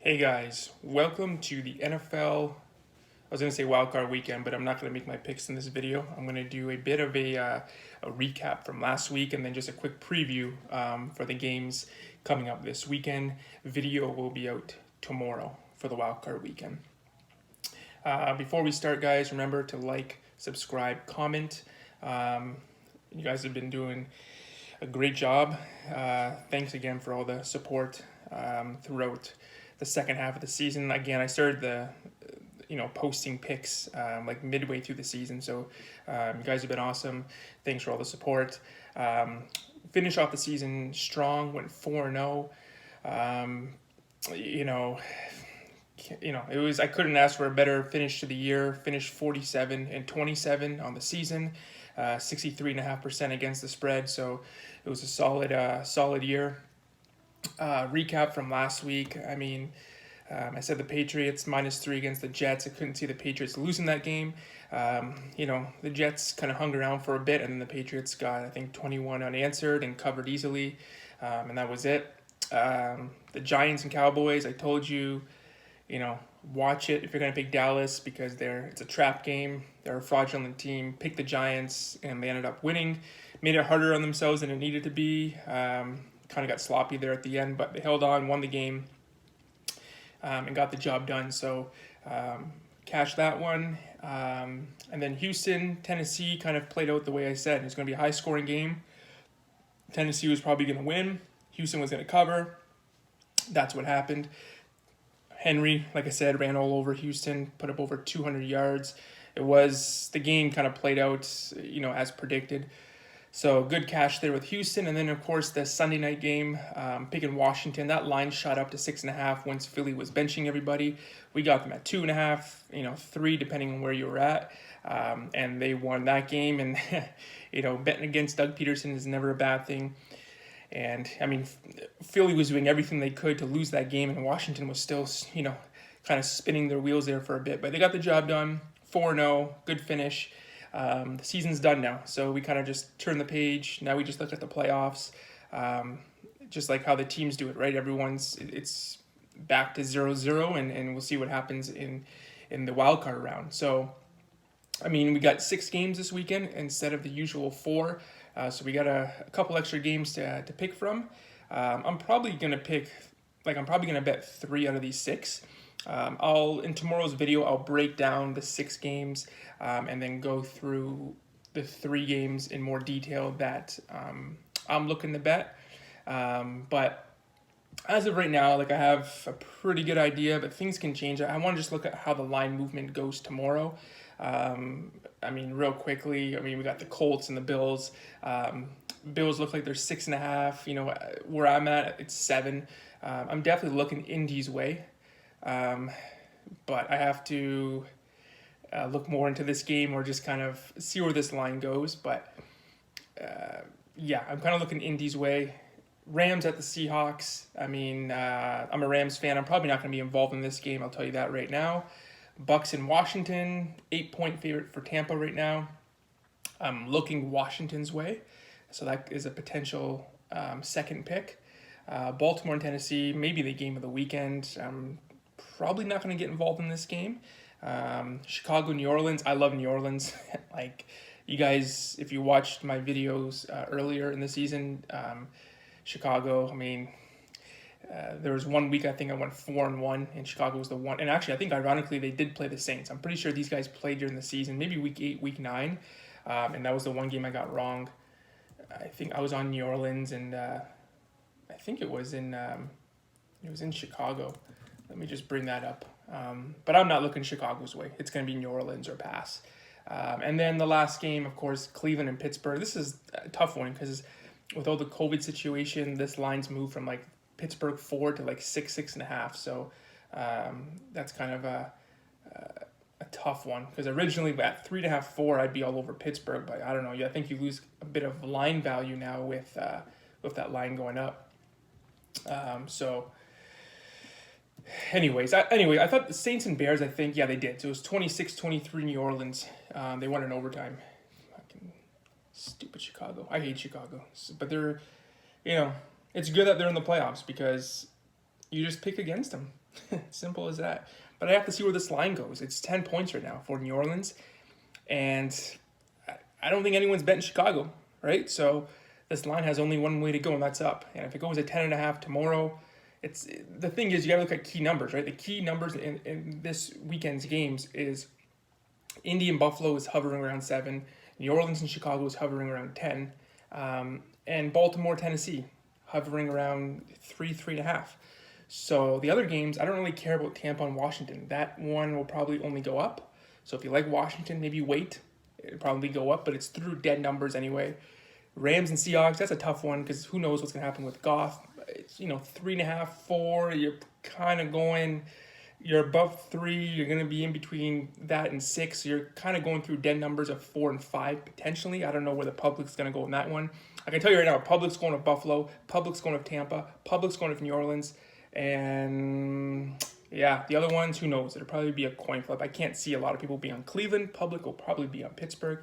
Hey guys, welcome to the NFL. I was going to say Wildcard weekend, but I'm not going to make my picks in this video. I'm going to do a bit of a recap from last week and then just a quick preview for the games coming up this weekend. Video will be out tomorrow for the Wildcard weekend. Before we start, guys, remember to like, subscribe, comment. You guys have been doing a great job. Thanks again for all the support throughout the second half of the season. Again, I started posting picks like midway through the season, so you guys have been awesome. Thanks for all the support. Finish off the season strong, went 4-0. It was, I couldn't ask for a better finish to the year. Finished 47-27 on the season, 63.5% against the spread. So it was a solid year. Recap from last week. I said the Patriots -3 against the Jets. I couldn't see the Patriots losing that game. The Jets kind of hung around for a bit, and then the Patriots got, I think, 21 unanswered and covered easily, and that was it. The Giants and Cowboys, I told you, watch it if you're going to pick Dallas because it's a trap game. They're a fraudulent team. Pick the Giants, and they ended up winning. Made it harder on themselves than it needed to be. Kind of got sloppy there at the end, but they held on, won the game, and got the job done. So cashed that one. And then Houston, Tennessee kind of played out the way I said. It's going to be a high-scoring game. Tennessee was probably going to win. Houston was going to cover. That's what happened. Henry, like I said, ran all over Houston, put up over 200 yards. The game kind of played out, as predicted. So good cash there with Houston. And then, of course, the Sunday night game, picking Washington. That line shot up to 6.5 once Philly was benching everybody. We got them at 2.5, 3, depending on where you were at. And they won that game. And, betting against Doug Peterson is never a bad thing. And, Philly was doing everything they could to lose that game. And Washington was still, kind of spinning their wheels there for a bit. But they got the job done. 4-0, good finish. The season's done now, so we kind of just turn the page. Now we just look at the playoffs, just like how the teams do it, right? It's back to 0-0, and we'll see what happens in the wildcard round. So, we got 6 games this weekend instead of the usual 4, so we got a couple extra games to pick from. I'm probably gonna bet 3 out of these 6. In tomorrow's video, I'll break down the 6 games and then go through the 3 games in more detail that I'm looking to bet. But as of right now, I have a pretty good idea, but things can change. I want to just look at how the line movement goes tomorrow. Real quickly, we got the Colts and the Bills. Bills look like they're 6.5. Where I'm at, it's 7. I'm definitely looking Indy's way. But I have to look more into this game or just kind of see where this line goes. But I'm kind of looking Indy's way. Rams at the Seahawks. I'm a Rams fan. I'm probably not going to be involved in this game. I'll tell you that right now. Bucks in Washington. 8-point favorite for Tampa right now. I'm looking Washington's way. So that is a potential second pick. Baltimore and Tennessee. Maybe the game of the weekend. Probably not going to get involved in this game. Chicago, New Orleans. I love New Orleans. You guys, if you watched my videos earlier in the season, Chicago, there was one week I think I went 4-1, and Chicago was the one. And actually, I think ironically they did play the Saints. I'm pretty sure these guys played during the season, maybe week 8, week 9, and that was the one game I got wrong. I think I was on New Orleans, and I think it was in Chicago. Let me just bring that up. But I'm not looking Chicago's way. It's going to be New Orleans or pass. And then the last game, of course, Cleveland and Pittsburgh. This is a tough one because with all the COVID situation, this line's moved from Pittsburgh 4 to 6.5. So that's kind of a tough one because originally at 3.5, 4, I'd be all over Pittsburgh. But I don't know. I think you lose a bit of line value now with that line going up. I thought the Saints and Bears, they did. So it was 26-23 New Orleans. They won in overtime. Fucking stupid Chicago. I hate Chicago. But they're, it's good that they're in the playoffs because you just pick against them. Simple as that. But I have to see where this line goes. It's 10 points right now for New Orleans. And I don't think anyone's betting Chicago, right? So this line has only one way to go, and that's up. And if it goes at 10.5 tomorrow, the thing is, you got to look at key numbers, right? The key numbers in this weekend's games is Indy and Buffalo is hovering around 7. New Orleans and Chicago is hovering around 10. And Baltimore, Tennessee, hovering around 3.5. So the other games, I don't really care about Tampa and Washington. That one will probably only go up. So if you like Washington, maybe wait. It'll probably go up, but it's through dead numbers anyway. Rams and Seahawks, that's a tough one because who knows what's going to happen with Goff. It's, 3.5, 4, you're kind of going, you're above 3, you're going to be in between that and 6. So you're kind of going through dead numbers of 4 and 5 potentially. I don't know where the public's going to go in that one. I can tell you right now, public's going to Buffalo, public's going to Tampa, public's going to New Orleans, and yeah, the other ones, who knows? It'll probably be a coin flip. I can't see a lot of people be on Cleveland. Public will probably be on Pittsburgh.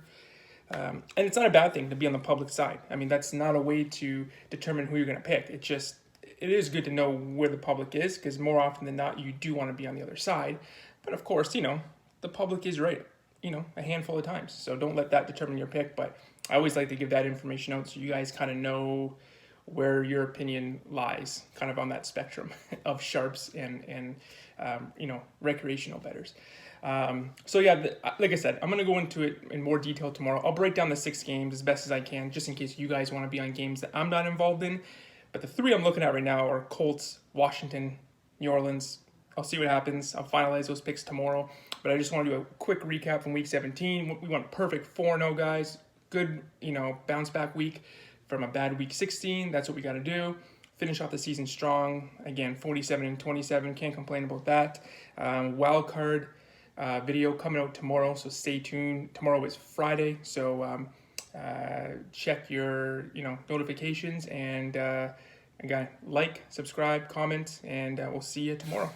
And it's not a bad thing to be on the public side. I mean, that's not a way to determine who you're going to pick. It is good to know where the public is, because more often than not, you do want to be on the other side. But of course, the public is right, a handful of times. So don't let that determine your pick. But I always like to give that information out so you guys kind of know where your opinion lies, kind of on that spectrum of sharps and recreational bettors. So yeah, like I said, I'm going to go into it in more detail tomorrow. I'll break down the 6 games as best as I can, just in case you guys want to be on games that I'm not involved in. But the 3 I'm looking at right now are Colts, Washington, New Orleans. I'll see what happens. I'll finalize those picks tomorrow. But I just want to do a quick recap from Week 17. We went perfect 4-0, guys. Good, bounce back week from a bad Week 16. That's what we got to do. Finish off the season strong. Again, 47-27. Can't complain about that. Wildcard video coming out tomorrow, so stay tuned. Tomorrow is Friday, so check your notifications, and again, like, subscribe, comment, and we'll see you tomorrow.